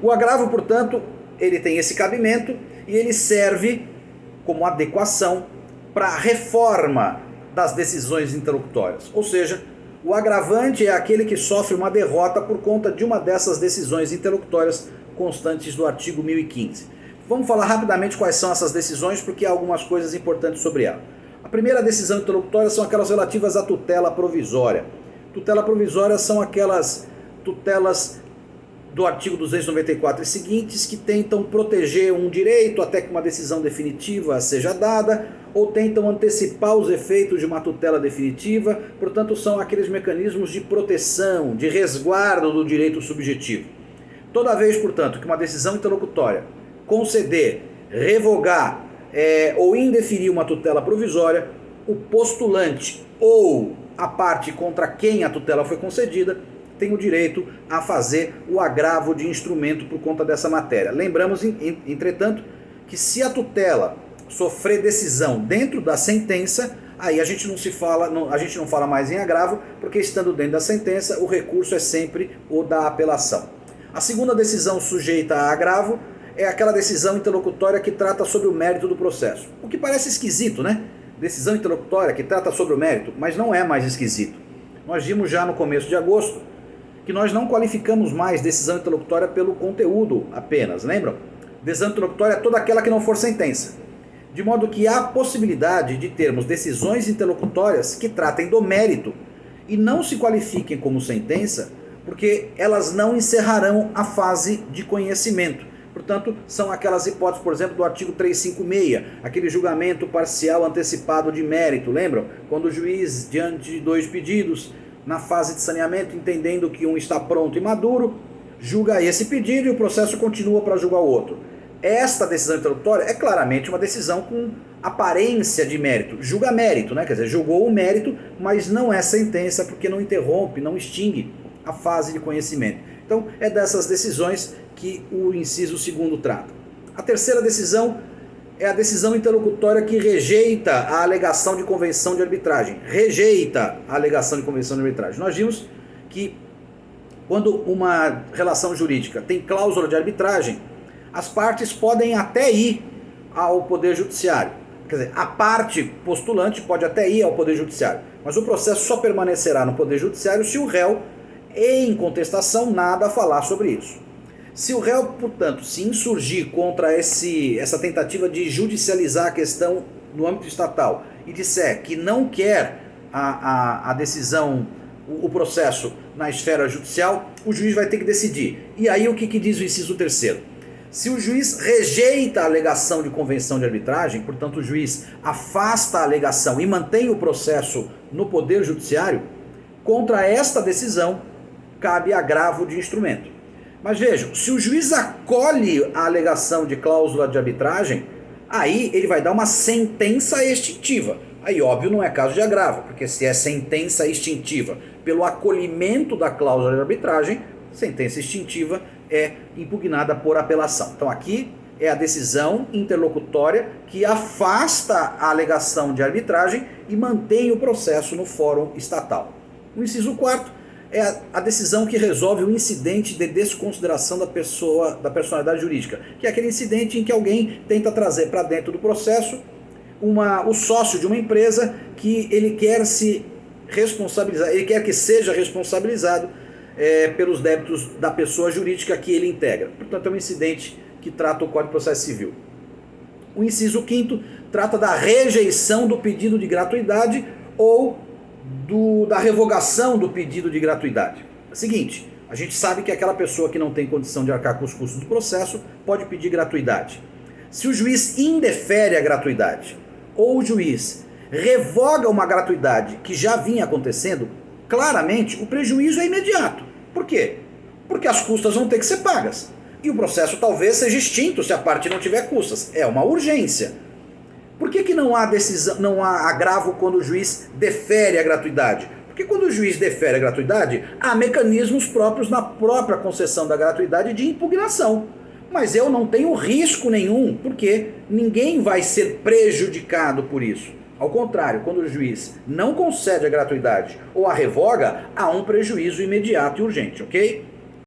O agravo, portanto, ele tem esse cabimento e ele serve como adequação para a reforma das decisões interlocutórias. Ou seja, o agravante é aquele que sofre uma derrota por conta de uma dessas decisões interlocutórias constantes do artigo 1015. Vamos falar rapidamente quais são essas decisões, porque há algumas coisas importantes sobre ela. A primeira decisão interlocutória são aquelas relativas à tutela provisória. Tutela provisória são aquelas tutelas do artigo 294 e seguintes que tentam proteger um direito até que uma decisão definitiva seja dada, ou tentam antecipar os efeitos de uma tutela definitiva. Portanto, são aqueles mecanismos de proteção, de resguardo do direito subjetivo. Toda vez, portanto, que uma decisão interlocutória conceder, revogar ou indeferir uma tutela provisória, o postulante ou a parte contra quem a tutela foi concedida tem o direito a fazer o agravo de instrumento por conta dessa matéria. Lembramos, entretanto, que se a tutela sofrer decisão dentro da sentença, aí a gente não fala mais em agravo, porque estando dentro da sentença, o recurso é sempre o da apelação. A segunda decisão sujeita a agravo é aquela decisão interlocutória que trata sobre o mérito do processo. O que parece esquisito, né? Decisão interlocutória que trata sobre o mérito, mas não é mais esquisito. Nós vimos já no começo de agosto que nós não qualificamos mais decisão interlocutória pelo conteúdo apenas, lembram? Decisão interlocutória é toda aquela que não for sentença. De modo que há possibilidade de termos decisões interlocutórias que tratem do mérito e não se qualifiquem como sentença, porque elas não encerrarão a fase de conhecimento. Portanto, são aquelas hipóteses, por exemplo, do artigo 356, aquele julgamento parcial antecipado de mérito, lembram? Quando o juiz, diante de dois pedidos, na fase de saneamento, entendendo que um está pronto e maduro, julga esse pedido e o processo continua para julgar o outro. Esta decisão interlocutória é claramente uma decisão com aparência de mérito, julga mérito, né? Quer dizer, julgou o mérito, mas não é sentença porque não interrompe, não extingue a fase de conhecimento. Então, é dessas decisões que o inciso 2º trata. A terceira decisão é a decisão interlocutória que rejeita a alegação de convenção de arbitragem. Rejeita a alegação de convenção de arbitragem. Nós vimos que quando uma relação jurídica tem cláusula de arbitragem, as partes podem até ir ao Poder Judiciário. Quer dizer, a parte postulante pode até ir ao Poder Judiciário, mas o processo só permanecerá no Poder Judiciário se o réu, em contestação, nada a falar sobre isso. Se o réu, portanto, se insurgir contra essa tentativa de judicializar a questão no âmbito estatal e disser que não quer a decisão, o processo na esfera judicial, o juiz vai ter que decidir. E aí o que diz o inciso 3º? Se o juiz rejeita a alegação de convenção de arbitragem, portanto o juiz afasta a alegação e mantém o processo no Poder Judiciário, contra esta decisão cabe agravo de instrumento. Mas vejam, se o juiz acolhe a alegação de cláusula de arbitragem, aí ele vai dar uma sentença extintiva. Aí, óbvio, não é caso de agravo, porque se é sentença extintiva pelo acolhimento da cláusula de arbitragem, sentença extintiva é impugnada por apelação. Então aqui é a decisão interlocutória que afasta a alegação de arbitragem e mantém o processo no fórum estatal. O inciso 4º é a decisão que resolve o incidente de desconsideração da personalidade jurídica, que é aquele incidente em que alguém tenta trazer para dentro do processo o sócio de uma empresa que ele quer se responsabilizar, ele quer que seja responsabilizado pelos débitos da pessoa jurídica que ele integra. Portanto, é um incidente que trata o Código de Processo Civil. O inciso 5º trata da rejeição do pedido de gratuidade ou da revogação do pedido de gratuidade. É o seguinte, a gente sabe que aquela pessoa que não tem condição de arcar com os custos do processo pode pedir gratuidade. Se o juiz indefere a gratuidade ou o juiz revoga uma gratuidade que já vinha acontecendo, claramente o prejuízo é imediato. Por quê? Porque as custas vão ter que ser pagas. E o processo talvez seja extinto se a parte não tiver custas. É uma urgência. Por que não há agravo quando o juiz defere a gratuidade? Porque quando o juiz defere a gratuidade, há mecanismos próprios na própria concessão da gratuidade de impugnação. Mas eu não tenho risco nenhum, porque ninguém vai ser prejudicado por isso. Ao contrário, quando o juiz não concede a gratuidade ou a revoga, há um prejuízo imediato e urgente, ok?